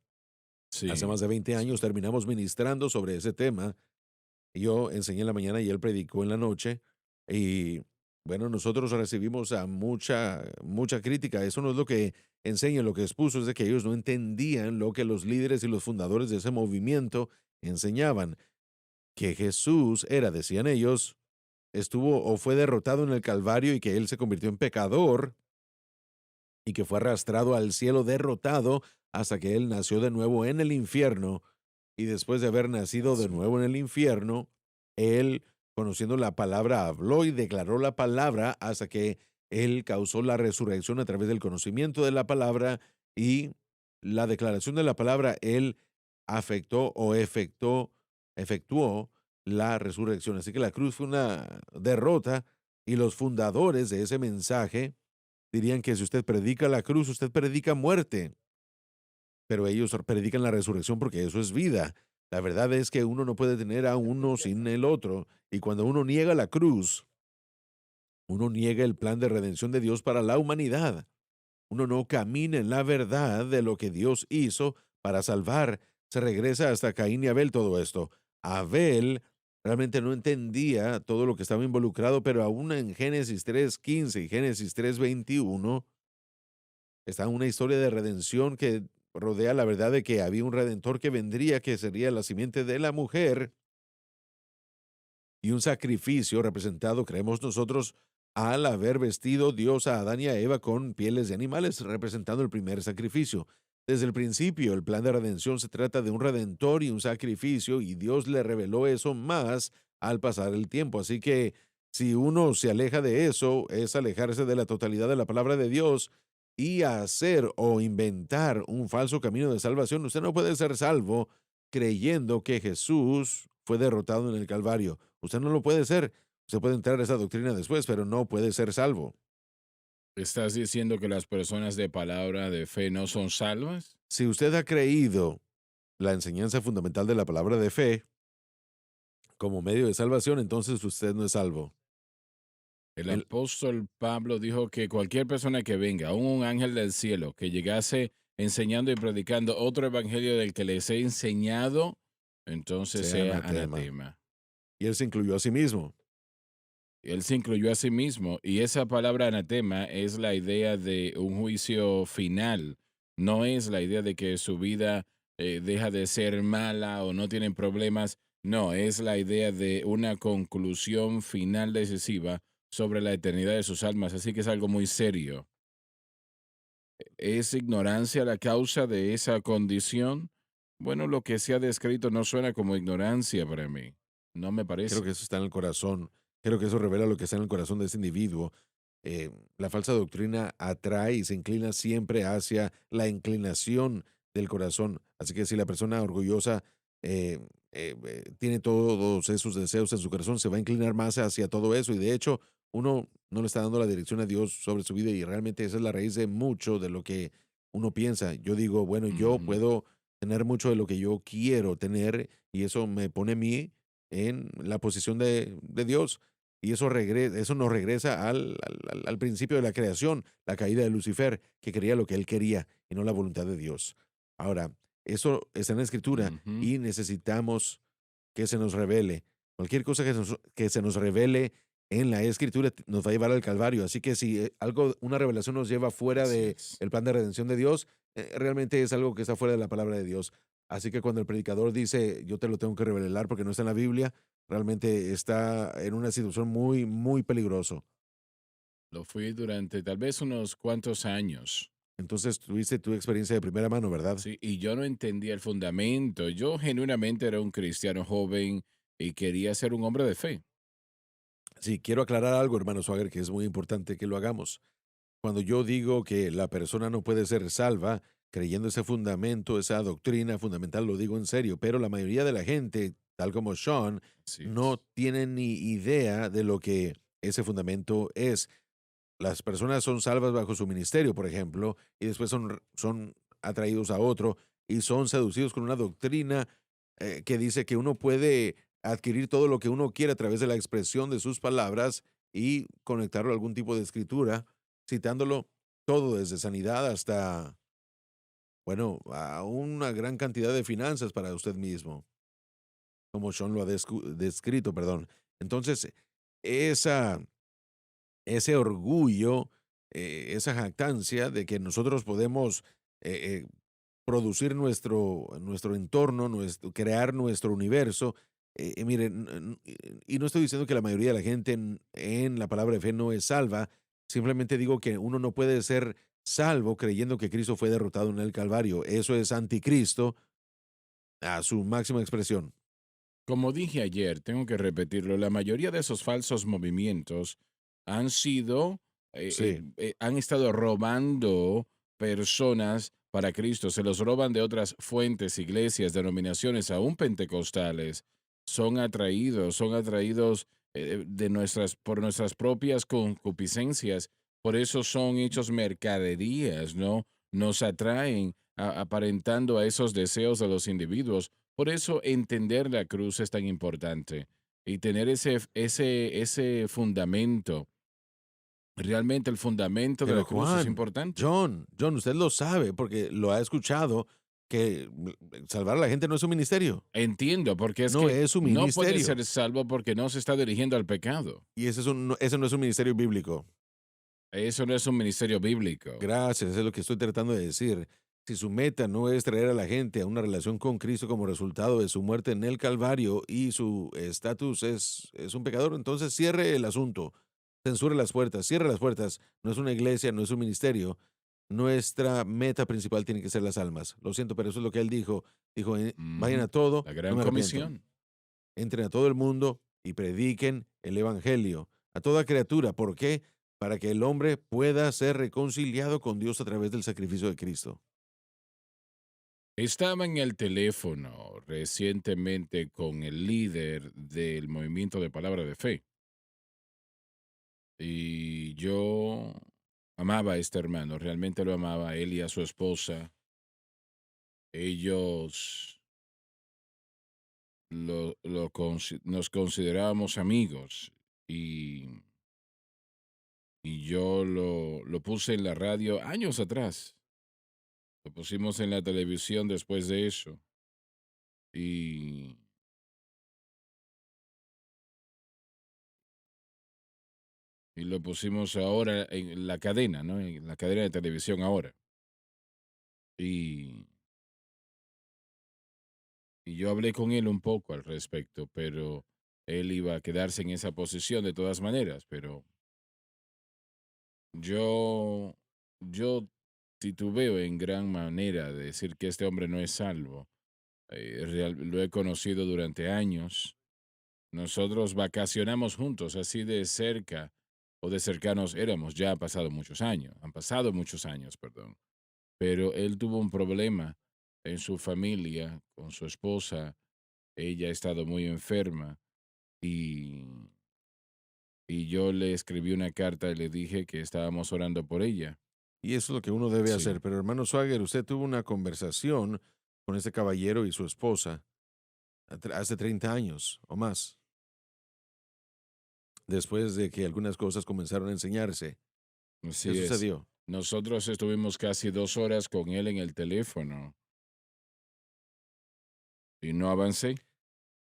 hace Sí, más de 20 años, sí. terminamos ministrando sobre ese tema. Yo enseñé en la mañana y él predicó en la noche. Y bueno, nosotros recibimos a mucha crítica. Eso no es lo que enseña, lo que expuso es de que ellos no entendían lo que los líderes y los fundadores de ese movimiento enseñaban. Que Jesús era, decían ellos, estuvo o fue derrotado en el Calvario y que él se convirtió en pecador y que fue arrastrado al cielo derrotado hasta que él nació de nuevo en el infierno, y después de haber nacido de Sí. nuevo en el infierno, él, conociendo la palabra, habló y declaró la palabra hasta que él causó la resurrección a través del conocimiento de la palabra y la declaración de la palabra, él afectó o efectuó la resurrección. Así que la cruz fue una derrota y los fundadores de ese mensaje dirían que si usted predica la cruz, usted predica muerte, pero ellos predican la resurrección porque eso es vida. La verdad es que uno no puede tener a uno sin el otro, y cuando uno niega la cruz, uno niega el plan de redención de Dios para la humanidad. Uno no camina en la verdad de lo que Dios hizo para salvar. Se regresa hasta Caín y Abel todo esto. Abel realmente no entendía todo lo que estaba involucrado, pero aún en Génesis 3:15 y Génesis 3:21 está una historia de redención que rodea la verdad de que había un redentor que vendría, que sería la simiente de la mujer, y un sacrificio representado, creemos nosotros, al haber vestido Dios a Adán y a Eva con pieles de animales, representando el primer sacrificio. Desde el principio, el plan de redención se trata de un redentor y un sacrificio, y Dios le reveló eso más al pasar el tiempo. Así que si uno se aleja de eso, es alejarse de la totalidad de la palabra de Dios y hacer o inventar un falso camino de salvación. Usted no puede ser salvo creyendo que Jesús fue derrotado en el Calvario. Usted no lo puede ser. Usted puede entrar a esa doctrina después, pero no puede ser salvo. ¿Estás diciendo que las personas de palabra de fe no son salvas? Si usted ha creído la enseñanza fundamental de la palabra de fe como medio de salvación, entonces usted no es salvo. El El- apóstol Pablo dijo que cualquier persona que venga, aun un ángel del cielo, que llegase enseñando y predicando otro evangelio del que les he enseñado, entonces sea sea anatema. anatema. Y él se incluyó a sí mismo. Él se incluyó a sí mismo y esa palabra anatema es la idea de un juicio final, no es la idea de que su vida deja de ser mala o no tienen problemas, no, es la idea de una conclusión final decisiva sobre la eternidad de sus almas, así que es algo muy serio. ¿Es ignorancia la causa de esa condición? Bueno, lo que se ha descrito no suena como ignorancia para mí, no me Creo que parece. eso está en el corazón. Creo que eso revela lo que está en el corazón de ese individuo. La falsa doctrina atrae y se inclina siempre hacia la inclinación del corazón. Así que si la persona orgullosa eh, tiene todos esos deseos en su corazón, se va a inclinar más hacia todo eso. Y de hecho, uno no le está dando la dirección a Dios sobre su vida y realmente esa es la raíz de mucho de lo que uno piensa. Yo digo, bueno, yo Ujú. puedo tener mucho de lo que yo quiero tener y eso me pone a mí en la posición de Dios. Y eso nos regresa al principio de la creación, la caída de Lucifer, que quería lo que él quería y no la voluntad de Dios. Ahora, eso está en la escritura Ujú. y necesitamos que se nos revele. Cualquier cosa que se nos revele en la escritura nos va a llevar al Calvario. Así que si algo, una revelación nos lleva fuera Así de es. el plan de redención de Dios, realmente es algo que está fuera de la palabra de Dios. Así que cuando el predicador dice, yo te lo tengo que revelar porque no está en la Biblia, realmente está en una situación muy, muy peligroso. Lo fui durante tal vez unos cuantos años. Entonces tuviste tu experiencia de primera mano, ¿verdad? Sí, y yo no entendía el fundamento. Yo genuinamente era un cristiano joven y quería ser un hombre de fe. Sí, quiero aclarar algo, hermano Swagger, que es muy importante que lo hagamos. Cuando yo digo que la persona no puede ser salva creyendo ese fundamento, esa doctrina fundamental, lo digo en serio, pero la mayoría de la gente, tal como Sean, Así no es. tienen ni idea de lo que ese fundamento es. Las personas son salvas bajo su ministerio, por ejemplo, y después son atraídos a otro y son seducidos con una doctrina que dice que uno puede adquirir todo lo que uno quiere a través de la expresión de sus palabras y conectarlo a algún tipo de escritura, citándolo todo desde sanidad hasta, bueno, a una gran cantidad de finanzas para usted mismo, como Sean lo ha descrito, perdón. Entonces, esa ese orgullo, esa jactancia de que nosotros podemos producir nuestro entorno, crear nuestro universo. Miren, y no estoy diciendo que la mayoría de la gente en la palabra de fe no es salva, simplemente digo que uno no puede ser salvo creyendo que Cristo fue derrotado en el Calvario. Eso es anticristo a su máxima expresión. Como dije ayer, tengo que repetirlo, la mayoría de esos falsos movimientos han sido, Sí, han estado robando personas para Cristo, se los roban de otras fuentes, iglesias, denominaciones, aún pentecostales. Son atraídos de nuestras, por nuestras propias concupiscencias, por eso son hechos mercaderías, ¿no? Nos atraen aparentando a esos deseos de los individuos, por eso entender la cruz es tan importante y tener ese fundamento. Realmente el fundamento de pero la cruz es Juan, importante. John, usted lo sabe porque lo ha escuchado que salvar a la gente no es un ministerio. Entiendo, porque es No que es su no puede ministerio. ser salvo porque no se está dirigiendo al pecado. Y ese no es un ministerio bíblico. Eso no es un ministerio bíblico. Gracias, es lo que estoy tratando de decir. Si su meta no es traer a la gente a una relación con Cristo como resultado de su muerte en el Calvario y su estatus es un pecador, entonces cierre el asunto, censure las puertas, cierre las puertas. No es una iglesia, no es un ministerio. Nuestra meta principal tiene que ser las almas. Lo siento, pero eso es lo que él dijo. Dijo, vayan a Ujú. todo, La no gran me arrepiento. comisión. Entren a todo el mundo y prediquen el Evangelio a toda criatura. ¿Por qué? Para que el hombre pueda ser reconciliado con Dios a través del sacrificio de Cristo. Estaba en el teléfono recientemente con el líder del movimiento de palabra de fe y yo amaba a este hermano, realmente lo amaba, a él y a su esposa. Ellos nos considerábamos amigos y, y yo lo puse en la radio años atrás. Lo pusimos en la televisión después de eso y, y lo pusimos ahora en la cadena, ¿no? En la cadena de televisión ahora. Y, y yo hablé con él un poco al respecto, pero él iba a quedarse en esa posición de todas maneras, pero yo, yo titubeo en gran manera de decir que este hombre no es salvo. Lo he conocido durante años. Nosotros vacacionamos juntos, así de cerca o de cercanos éramos. Ya han pasado muchos años, perdón. Pero él tuvo un problema en su familia con su esposa. Ella ha estado muy enferma y y yo le escribí una carta y le dije que estábamos orando por ella. Y eso es lo que uno debe hacer. Sí, Pero hermano Swagger, usted tuvo una conversación con este caballero y su esposa hace 30 años o más, después de que algunas cosas comenzaron a enseñarse. ¿Qué así es. sucedió? Nosotros estuvimos casi 2 horas con él en el teléfono y no avancé.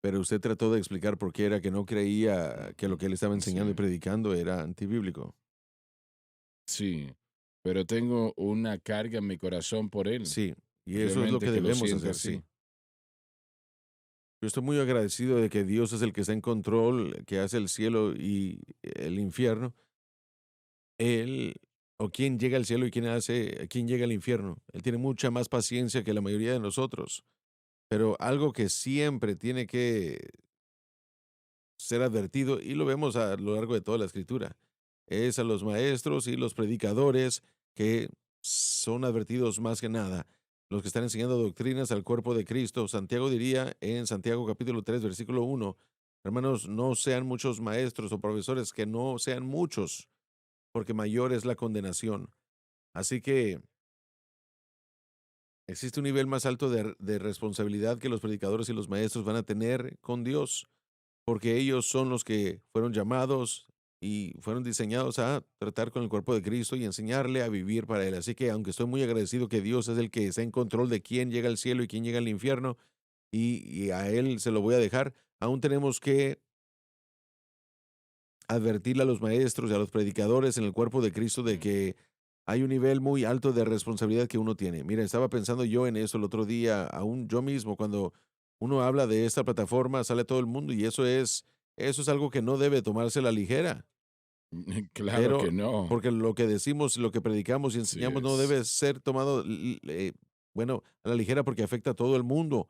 Pero usted trató de explicar por qué era que no creía que lo que él estaba enseñando y Sí, predicando era antibíblico. sí, pero tengo una carga en mi corazón por él. Sí, y eso es lo Realmente que que lo debemos siento hacer, sí. así. Yo estoy muy agradecido de que Dios es el que está en control, que hace el cielo y el infierno. Él, o quién llega al cielo y quién llega al infierno. Él tiene mucha más paciencia que la mayoría de nosotros. Pero algo que siempre tiene que ser advertido, y lo vemos a lo largo de toda la escritura, es a los maestros y los predicadores que son advertidos más que nada, los que están enseñando doctrinas al cuerpo de Cristo. Santiago diría en Santiago capítulo 3 versículo 1, hermanos, no sean muchos maestros o profesores, que no sean muchos, porque mayor es la condenación. Así que existe un nivel más alto de responsabilidad que los predicadores y los maestros van a tener con Dios, porque ellos son los que fueron llamados y fueron diseñados a tratar con el cuerpo de Cristo y enseñarle a vivir para Él. Así que aunque estoy muy agradecido que Dios es el que está en control de quién llega al cielo y quién llega al infierno, y a Él se lo voy a dejar, aún tenemos que advertirle a los maestros y a los predicadores en el cuerpo de Cristo de Mm. que hay un nivel muy alto de responsabilidad que uno tiene. Mira, estaba pensando yo en eso el otro día, aún yo mismo, cuando uno habla de esta plataforma, sale todo el mundo y eso es algo que no debe tomarse a la ligera, Claro que pero no. porque lo que decimos, lo que predicamos y Así enseñamos no es. debe ser tomado, bueno, a la ligera porque afecta a todo el mundo.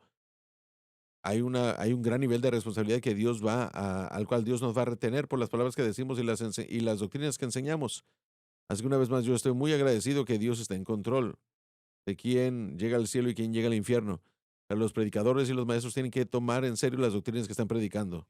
Hay un gran nivel de responsabilidad que al cual Dios nos va a retener por las palabras que decimos y las doctrinas que enseñamos. Así que una vez más, yo estoy muy agradecido que Dios está en control de quién llega al cielo y quién llega al infierno. Pero los predicadores y los maestros tienen que tomar en serio las doctrinas que están predicando.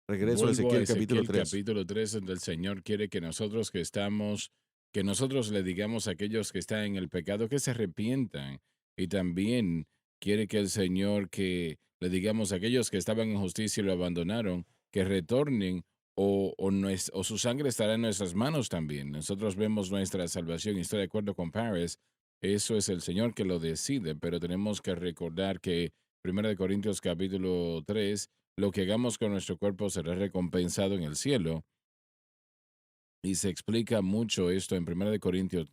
Regreso a Vuelvo a Ezequiel capítulo Ezequiel 3. capítulo 3, donde el Señor quiere que nosotros que nosotros le digamos a aquellos que están en el pecado que se arrepientan. Y también quiere que el Señor que le digamos a aquellos que estaban en justicia y lo abandonaron, que retornen o su sangre estará en nuestras manos también. Nosotros vemos nuestra salvación y estoy de acuerdo con Paris. Eso es el Señor que lo decide, pero tenemos que recordar que 1 Corintios capítulo 3, lo que hagamos con nuestro cuerpo será recompensado en el cielo. Y se explica mucho esto en 1 Corintios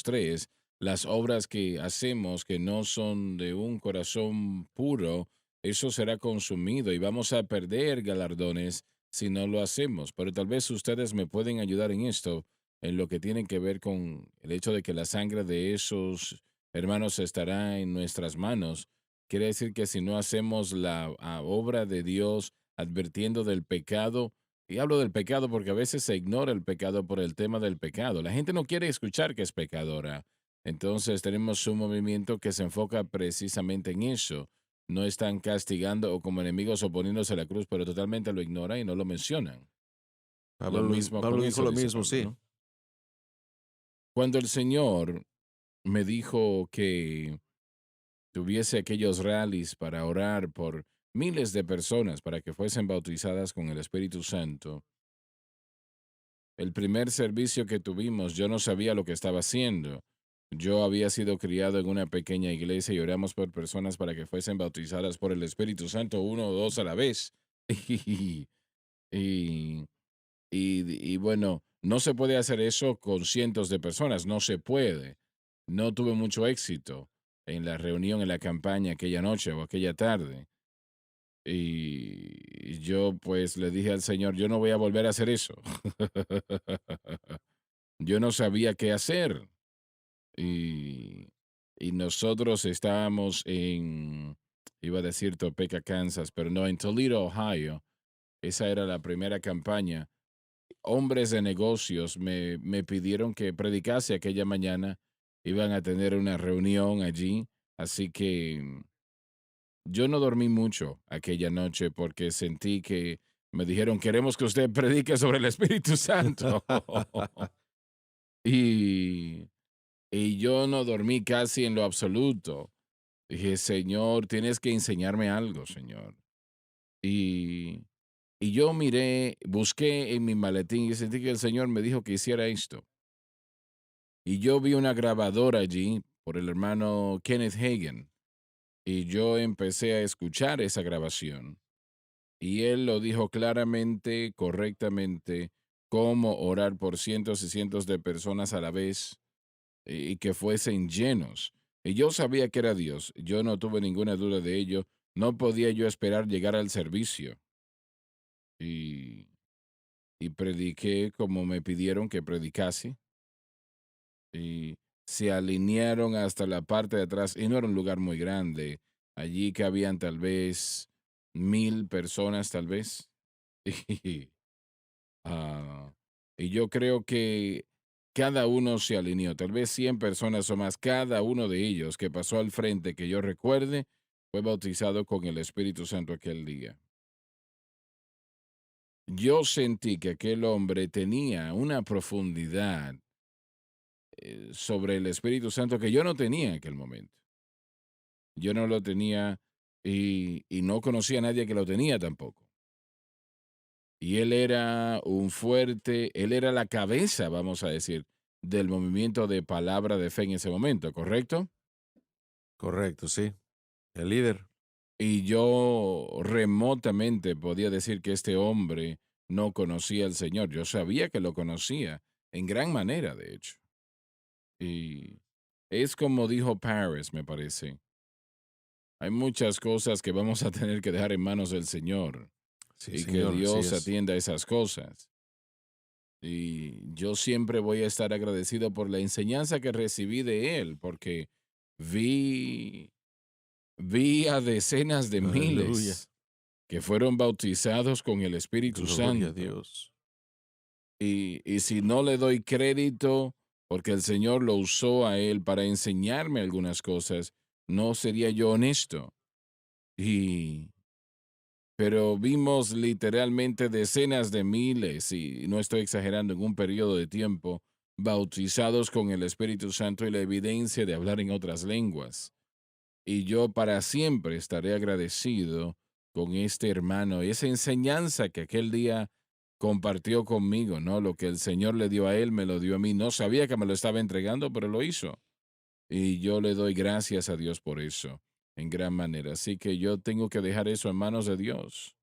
3, las obras que hacemos que no son de un corazón puro, eso será consumido y vamos a perder galardones si no lo hacemos. Pero tal vez ustedes me pueden ayudar en esto, en lo que tiene que ver con el hecho de que la sangre de esos hermanos estará en nuestras manos. Quiere decir que si no hacemos la obra de Dios advirtiendo del pecado, y hablo del pecado porque a veces se ignora el pecado por el tema del pecado. La gente no quiere escuchar que es pecadora. Entonces tenemos un movimiento que se enfoca precisamente en eso. No están castigando o como enemigos oponiéndose a la cruz, pero totalmente lo ignoran y no lo mencionan. Lo mismo Pablo con dijo eso, lo dice mismo, Pablo, sí. ¿no? Cuando el Señor me dijo que tuviese aquellos rallies para orar por miles de personas para que fuesen bautizadas con el Espíritu Santo, el primer servicio que tuvimos, yo no sabía lo que estaba haciendo. Yo había sido criado en una pequeña iglesia y oramos por personas para que fuesen bautizadas por el Espíritu Santo, uno o dos a la vez. Y, y bueno, no se puede hacer eso con cientos de personas, no se puede. No tuve mucho éxito en la reunión, en la campaña aquella noche o aquella tarde. Y yo pues le dije al Señor, yo no voy a volver a hacer eso. Yo no sabía qué hacer. Y, y nosotros estábamos iba a decir Topeka, Kansas, pero no, en Toledo, Ohio. Esa era la primera campaña. Hombres de negocios me pidieron que predicase aquella mañana. Iban a tener una reunión allí. Así que yo no dormí mucho aquella noche porque sentí que Me dijeron, queremos que usted predique sobre el Espíritu Santo. y, y yo no dormí casi en lo absoluto. Dije, Señor, tienes que enseñarme algo, Señor. Y, y yo miré, busqué en mi maletín y sentí que el Señor me dijo que hiciera esto. Y yo vi una grabadora allí por el hermano Kenneth Hagin. Y yo empecé a escuchar esa grabación. Y él lo dijo claramente, correctamente, cómo orar por cientos y cientos de personas a la vez y que fuesen llenos. Y yo sabía que era Dios. Yo no tuve ninguna duda de ello. No podía yo esperar llegar al servicio. Y, y prediqué como me pidieron que predicase. Y se alinearon hasta la parte de atrás. Y no era un lugar muy grande. Allí que habían tal vez 1,000 personas, tal vez. Y, ah, y yo creo que cada uno se alineó, tal vez 100 personas o más, cada uno de ellos que pasó al frente, que yo recuerde, fue bautizado con el Espíritu Santo aquel día. Yo sentí que aquel hombre tenía una profundidad sobre el Espíritu Santo que yo no tenía en aquel momento. Yo no lo tenía y no conocía a nadie que lo tenía tampoco. Y él era un fuerte, él era la cabeza, vamos a decir, del movimiento de palabra de fe en ese momento, ¿correcto? Correcto, sí. El líder. Y yo remotamente podía decir que este hombre no conocía al Señor. Yo sabía que lo conocía, en gran manera, de hecho. Y es como dijo Paris, me parece. Hay muchas cosas que vamos a tener que dejar en manos del Señor Sí, y que señor, así Dios es. atienda esas cosas. Y yo siempre voy a estar agradecido por la enseñanza que recibí de él, porque vi, vi a decenas de Aleluya. miles que fueron bautizados con el Espíritu Gloria a Santo. Dios. Y si no le doy crédito, porque el Señor lo usó a él para enseñarme algunas cosas, no sería yo honesto. Y, pero vimos literalmente decenas de miles, y no estoy exagerando, en un periodo de tiempo, bautizados con el Espíritu Santo y la evidencia de hablar en otras lenguas. Y yo para siempre estaré agradecido con este hermano y esa enseñanza que aquel día compartió conmigo, ¿no? Lo que el Señor le dio a él, me lo dio a mí. No sabía que me lo estaba entregando, pero lo hizo. Y yo le doy gracias a Dios por eso, en gran manera. Así que yo tengo que dejar eso en manos de Dios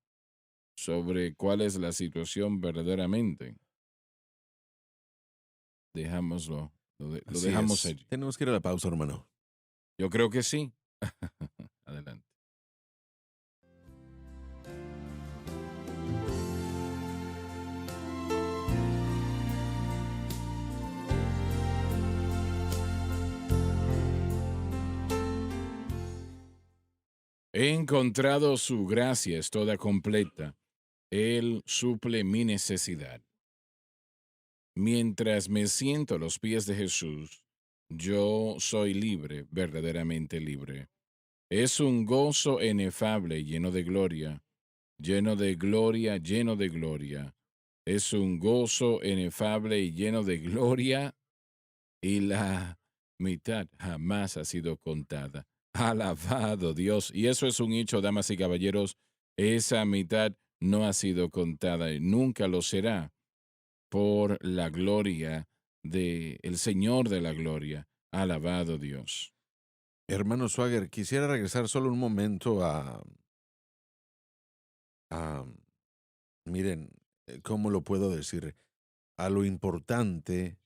sobre cuál es la situación verdaderamente. Dejámoslo, lo Así dejamos es. allí. Tenemos que ir a la pausa, hermano. Yo creo que sí. Adelante. He encontrado su gracia, es toda completa. Él suple mi necesidad. Mientras me siento a los pies de Jesús, yo soy libre, verdaderamente libre. Es un gozo inefable, lleno de gloria, lleno de gloria, lleno de gloria. Es un gozo inefable y lleno de gloria, y la mitad jamás ha sido contada. Alabado Dios. Y eso es un hecho, damas y caballeros. Esa mitad no ha sido contada y nunca lo será por la gloria del Señor de la gloria. Alabado Dios. Hermano Swagger, quisiera regresar solo un momento a miren, ¿cómo lo puedo decir? A lo importante,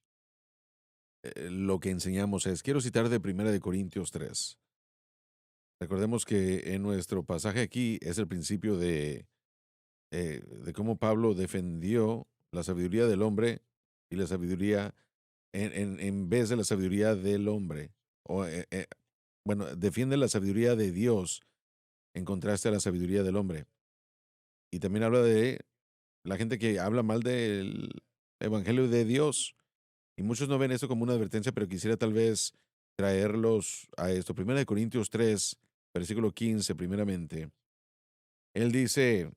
lo que enseñamos es, quiero citar de Primera de Corintios 3. Recordemos que en nuestro pasaje aquí es el principio de cómo Pablo defendió la sabiduría del hombre y la sabiduría en vez de la sabiduría del hombre. O, bueno, defiende la sabiduría de Dios en contraste a la sabiduría del hombre. Y también habla de la gente que habla mal del evangelio de Dios. Y muchos no ven esto como una advertencia, pero quisiera tal vez traerlos a esto. Primera de Corintios 3, versículo 15, primeramente. Él dice,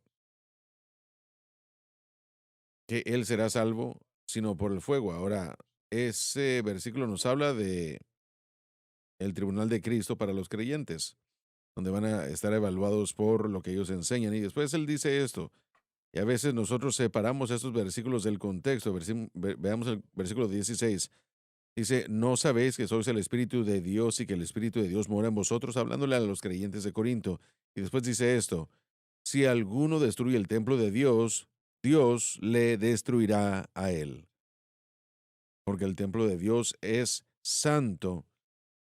que él será salvo, sino por el fuego. Ahora, ese versículo nos habla de el tribunal de Cristo para los creyentes, donde van a estar evaluados por lo que ellos enseñan. Y después él dice esto, y a veces nosotros separamos estos versículos del contexto. Veamos el versículo 16. Dice, ¿no sabéis que sois el Espíritu de Dios y que el Espíritu de Dios mora en vosotros? Hablándole a los creyentes de Corinto. Y después dice esto, si alguno destruye el templo de Dios, Dios le destruirá a él. Porque el templo de Dios es santo,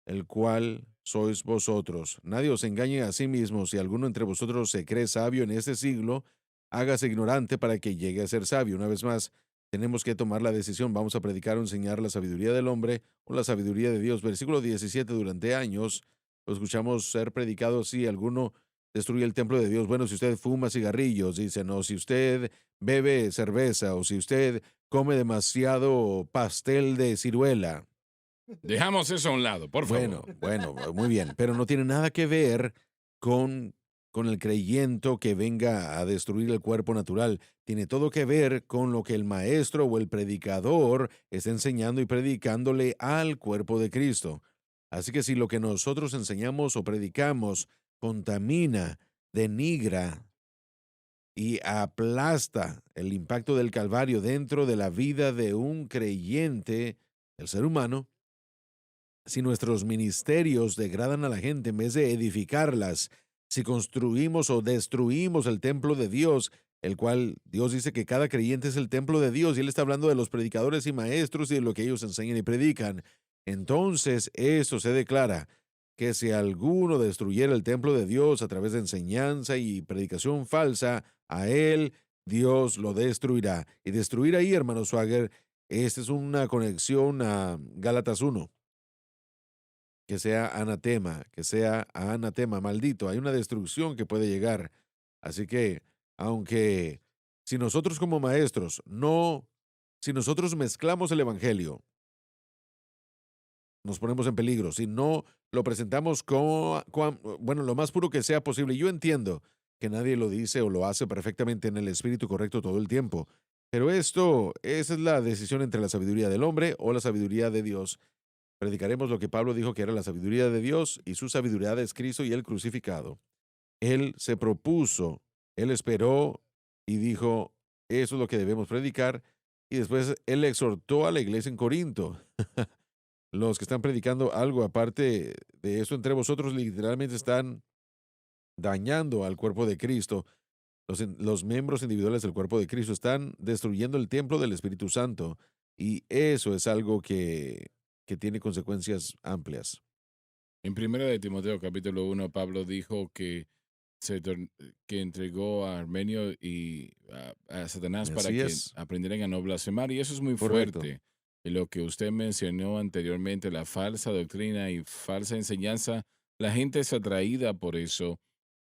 el cual sois vosotros. Nadie os engañe a sí mismo. Si alguno entre vosotros se cree sabio en este siglo, hágase ignorante para que llegue a ser sabio. Una vez más, tenemos que tomar la decisión. ¿Vamos a predicar o enseñar la sabiduría del hombre o la sabiduría de Dios? Versículo 17, durante años lo escuchamos ser predicado, si alguno destruye el templo de Dios. Bueno, si usted fuma cigarrillos, dice, no, si usted bebe cerveza o si usted come demasiado pastel de ciruela. Dejamos eso a un lado, por Bueno, favor. bueno, muy bien, pero no tiene nada que ver con, con el creyento que venga a destruir el cuerpo natural. Tiene todo que ver con lo que el maestro o el predicador está enseñando y predicándole al cuerpo de Cristo. Así que si lo que nosotros enseñamos o predicamos contamina, denigra y aplasta el impacto del Calvario dentro de la vida de un creyente, el ser humano, si nuestros ministerios degradan a la gente en vez de edificarlas, si construimos o destruimos el templo de Dios, el cual Dios dice que cada creyente es el templo de Dios, y Él está hablando de los predicadores y maestros y de lo que ellos enseñan y predican, entonces eso se declara que si alguno destruyera el templo de Dios a través de enseñanza y predicación falsa, a él Dios lo destruirá. Y destruir ahí, hermano Swagger, esta es una conexión a Gálatas 1, que sea anatema, maldito. Hay una destrucción que puede llegar. Así que, aunque si nosotros como maestros si nosotros mezclamos el evangelio, nos ponemos en peligro. Si no lo presentamos como, bueno, lo más puro que sea posible. Yo entiendo que nadie lo dice o lo hace perfectamente en el espíritu correcto todo el tiempo. Pero esa es la decisión entre la sabiduría del hombre o la sabiduría de Dios. Predicaremos lo que Pablo dijo que era la sabiduría de Dios, y su sabiduría es Cristo y el crucificado. Él se propuso, él esperó y dijo, eso es lo que debemos predicar. Y después él exhortó a la iglesia en Corinto. Los que están predicando algo aparte de eso entre vosotros literalmente están dañando al cuerpo de Cristo. Los miembros individuales del cuerpo de Cristo están destruyendo el templo del Espíritu Santo. Y eso es algo que tiene consecuencias amplias. En primera de Timoteo capítulo 1, Pablo dijo que que entregó a Armenio y a Satanás para Así que es, aprendieran a no blasfemar, y eso es muy correcto. fuerte. Y lo que usted mencionó anteriormente, la falsa doctrina y falsa enseñanza, la gente es atraída por eso.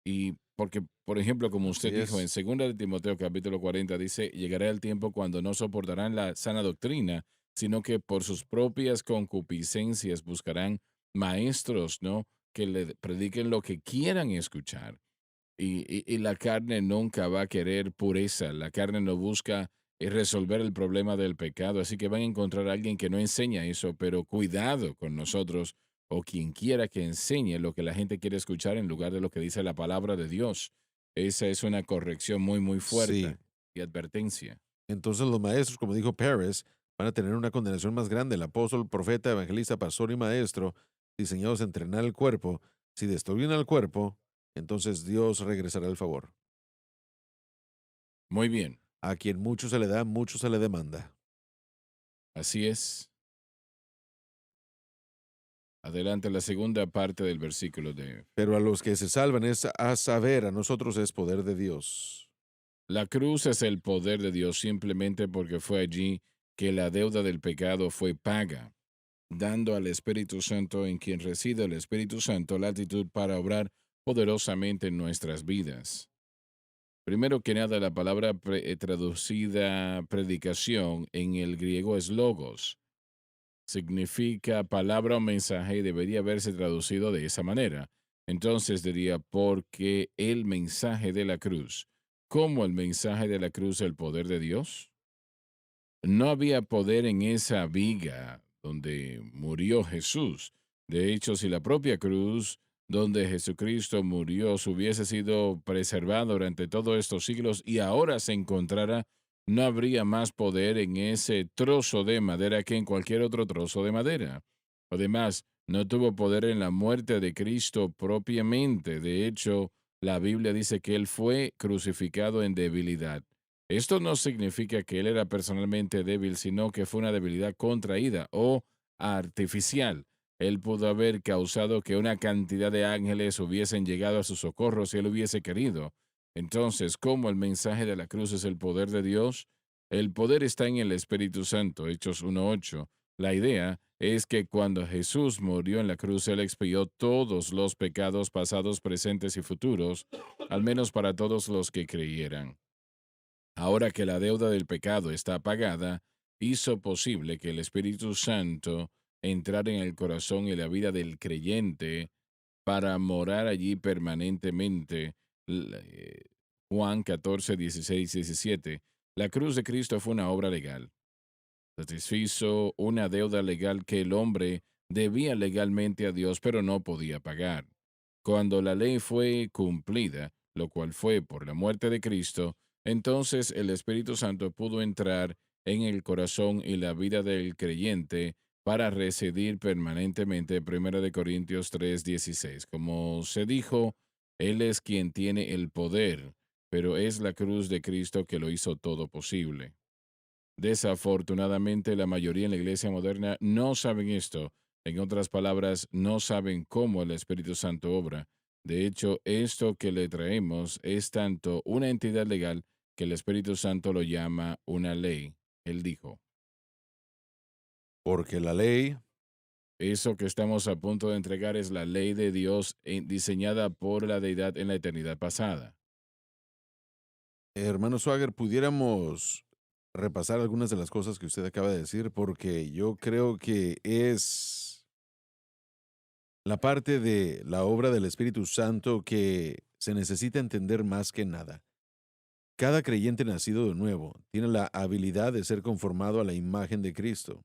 Y porque, por ejemplo, como usted Así dijo en es. segunda de Timoteo capítulo 40, dice, llegará el tiempo cuando no soportarán la sana doctrina, sino que por sus propias concupiscencias buscarán maestros, ¿no? Que le prediquen lo que quieran escuchar. Y la carne nunca va a querer pureza. La carne no busca resolver el problema del pecado. Así que van a encontrar a alguien que no enseña eso, pero cuidado con nosotros o quien quiera que enseñe lo que la gente quiere escuchar en lugar de lo que dice la palabra de Dios. Esa es una corrección muy, muy Sí. fuerte y advertencia. Entonces los maestros, como dijo Pérez, van a tener una condenación más grande. El apóstol, profeta, evangelista, pastor y maestro, diseñados a entrenar el cuerpo. Si destruyen al cuerpo, entonces Dios regresará el favor. Muy bien, A quien mucho se le da, mucho se le demanda. así es. Adelante la segunda parte del versículo de Pero a los que se salvan es a saber, a nosotros es poder de Dios. la cruz es el poder de Dios simplemente porque fue allí que la deuda del pecado fue paga, dando al Espíritu Santo, en quien reside el Espíritu Santo, la actitud para obrar poderosamente en nuestras vidas. Primero que nada, la palabra traducida predicación en el griego es logos. Significa palabra o mensaje, y debería haberse traducido de esa manera. Entonces diría, porque el mensaje de la cruz. ¿Cómo el mensaje de la cruz el poder de Dios? no había poder en esa viga donde murió Jesús. De hecho, si la propia cruz donde Jesucristo murió se hubiese sido preservada durante todos estos siglos y ahora se encontrara, no habría más poder en ese trozo de madera que en cualquier otro trozo de madera. Además, no tuvo poder en la muerte de Cristo propiamente. De hecho, la Biblia dice que Él fue crucificado en debilidad. Esto no significa que Él era personalmente débil, sino que fue una debilidad contraída o artificial. Él pudo haber causado que una cantidad de ángeles hubiesen llegado a su socorro si Él hubiese querido. Entonces, ¿cómo el mensaje de la cruz es el poder de Dios? El poder está en el Espíritu Santo, Hechos 1:8. La idea es que cuando Jesús murió en la cruz, Él expió todos los pecados pasados, presentes y futuros, al menos para todos los que creyeran. Ahora que la deuda del pecado está pagada, hizo posible que el Espíritu Santo entrara en el corazón y la vida del creyente para morar allí permanentemente. Juan 14, 16, 17. La cruz de Cristo fue una obra legal. Satisfizo una deuda legal que el hombre debía legalmente a Dios, pero no podía pagar. Cuando la ley fue cumplida, lo cual fue por la muerte de Cristo, entonces el Espíritu Santo pudo entrar en el corazón y la vida del creyente para residir permanentemente. 1 Corintios 3:16. Como se dijo, Él es quien tiene el poder, pero es la cruz de Cristo que lo hizo todo posible. Desafortunadamente, la mayoría en la iglesia moderna no saben esto. En otras palabras, no saben cómo el Espíritu Santo obra. De hecho, esto que le traemos es tanto una entidad legal que el Espíritu Santo lo llama una ley. Él dijo, Porque la ley, eso que estamos a punto de entregar es la ley de Dios diseñada por la deidad en la eternidad pasada. hermano Swagger, pudiéramos repasar algunas de las cosas que usted acaba de decir, porque yo creo que es la parte de la obra del Espíritu Santo que se necesita entender más que nada. Cada creyente nacido de nuevo tiene la habilidad de ser conformado a la imagen de Cristo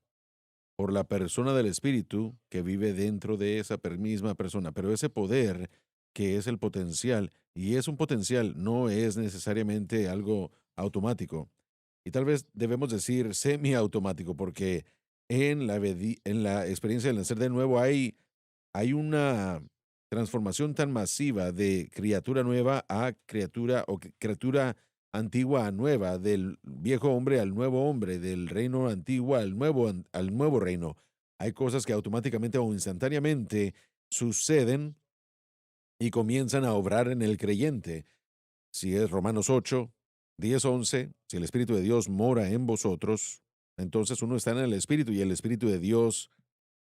por la persona del Espíritu que vive dentro de esa misma persona. Pero ese poder, que es el potencial, y es un potencial, no es necesariamente algo automático. Y tal vez debemos decir semiautomático, porque en la experiencia del nacer de nuevo hay una transformación tan masiva de criatura nueva a criatura o criatura antigua a nueva, del viejo hombre al nuevo hombre, del reino antiguo al nuevo reino. Hay cosas que automáticamente o instantáneamente suceden y comienzan a obrar en el creyente. Si es Romanos 8, 10, 11, si el Espíritu de Dios mora en vosotros, entonces uno está en el Espíritu y el Espíritu de Dios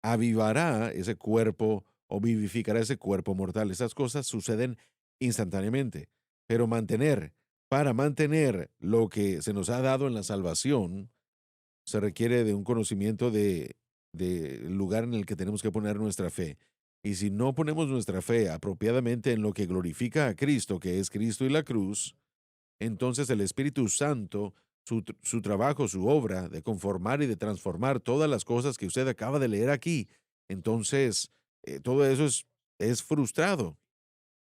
avivará ese cuerpo o vivificará ese cuerpo mortal. Esas cosas suceden instantáneamente. Pero para mantener lo que se nos ha dado en la salvación, se requiere de un conocimiento del lugar en el que tenemos que poner nuestra fe. Y si no ponemos nuestra fe apropiadamente en lo que glorifica a Cristo, que es Cristo y la cruz, entonces el Espíritu Santo, su trabajo, su obra de conformar y de transformar todas las cosas que usted acaba de leer aquí, entonces todo eso es frustrado.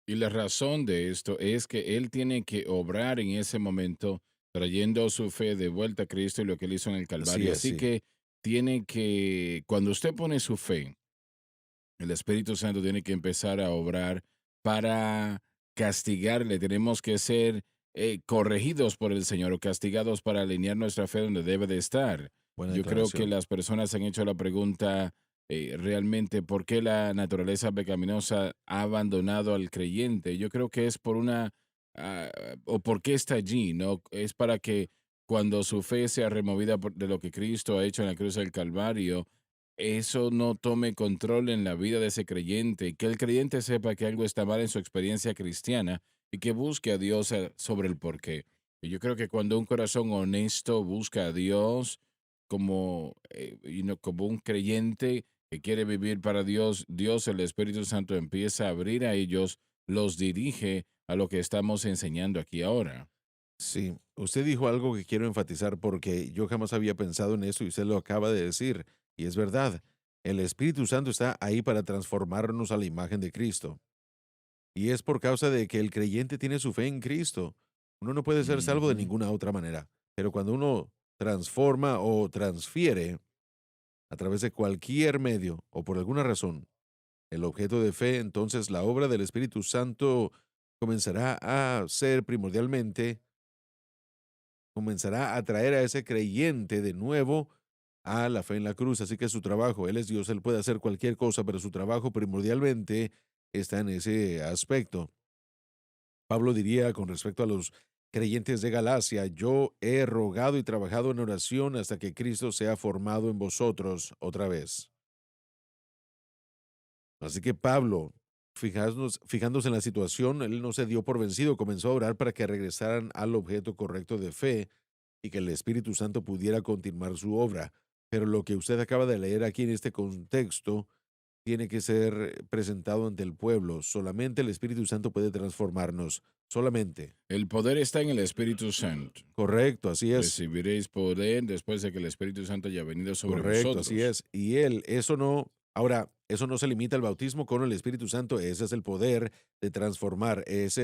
Y la razón de esto es que Él tiene que obrar en ese momento, trayendo su fe de vuelta a Cristo y lo que Él hizo en el Así Calvario. es, Así sí. que tiene que, cuando usted pone su fe, el Espíritu Santo tiene que empezar a obrar para castigarle. Tenemos que ser corregidos por el Señor o castigados para alinear nuestra fe donde debe de estar. Buena Yo creo que declaración. las personas han hecho la pregunta realmente por qué la naturaleza pecaminosa ha abandonado al creyente. Yo creo que es por ah, o por qué está allí, ¿no? Es para que cuando su fe sea removida de lo que Cristo ha hecho en la cruz del Calvario, eso no tome control en la vida de ese creyente, y que el creyente sepa que algo está mal en su experiencia cristiana y que busque a Dios sobre el porqué. Y yo creo que cuando un corazón honesto busca a Dios como un creyente que quiere vivir para Dios, Dios, el Espíritu Santo, empieza a abrir a ellos, los dirige a lo que estamos enseñando aquí ahora. Sí, usted dijo algo que quiero enfatizar porque yo jamás había pensado en eso y usted lo acaba de decir. Y es verdad, el Espíritu Santo está ahí para transformarnos a la imagen de Cristo. Y es por causa de que el creyente tiene su fe en Cristo. Uno no puede ser salvo de Ujú. ninguna otra manera. Pero cuando uno transforma o transfiere a través de cualquier medio o por alguna razón el objeto de fe, entonces la obra del Espíritu Santo comenzará a ser primordialmente, comenzará a atraer a ese creyente de nuevo a la fe en la cruz. Así que su trabajo, Él es Dios, Él puede hacer cualquier cosa, pero su trabajo primordialmente está en ese aspecto. Pablo diría con respecto a los creyentes de Galacia, yo he rogado y trabajado en oración hasta que Cristo sea formado en vosotros otra vez. Así que Pablo, fijándose en la situación, él no se dio por vencido, comenzó a orar para que regresaran al objeto correcto de fe y que el Espíritu Santo pudiera continuar su obra. Pero lo que usted acaba de leer aquí en este contexto tiene que ser presentado ante el pueblo. Solamente el Espíritu Santo puede transformarnos. Solamente. El poder está en el Espíritu Santo. Correcto, así es. Recibiréis poder después de que el Espíritu Santo haya venido sobre Correcto, así vosotros. es. Y él, eso no, ahora, eso no se limita al bautismo con el Espíritu Santo, ese es el poder de transformar, eso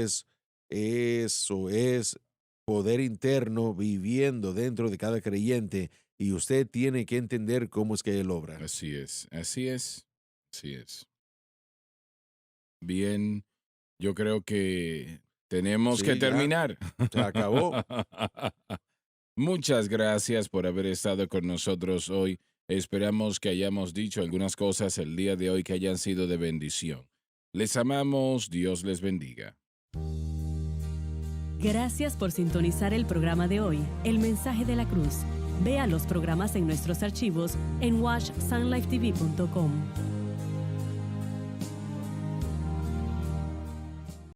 es poder interno viviendo dentro de cada creyente y usted tiene que entender cómo es que él obra. Así es, así es, así es. Bien, yo creo que tenemos que Sí, ya, terminar. se acabó. Muchas gracias por haber estado con nosotros hoy. Esperamos que hayamos dicho algunas cosas el día de hoy que hayan sido de bendición. Les amamos, Dios les bendiga. Gracias por sintonizar el programa de hoy, El Mensaje de la Cruz. Vea los programas en nuestros archivos en washsunlifetv.com.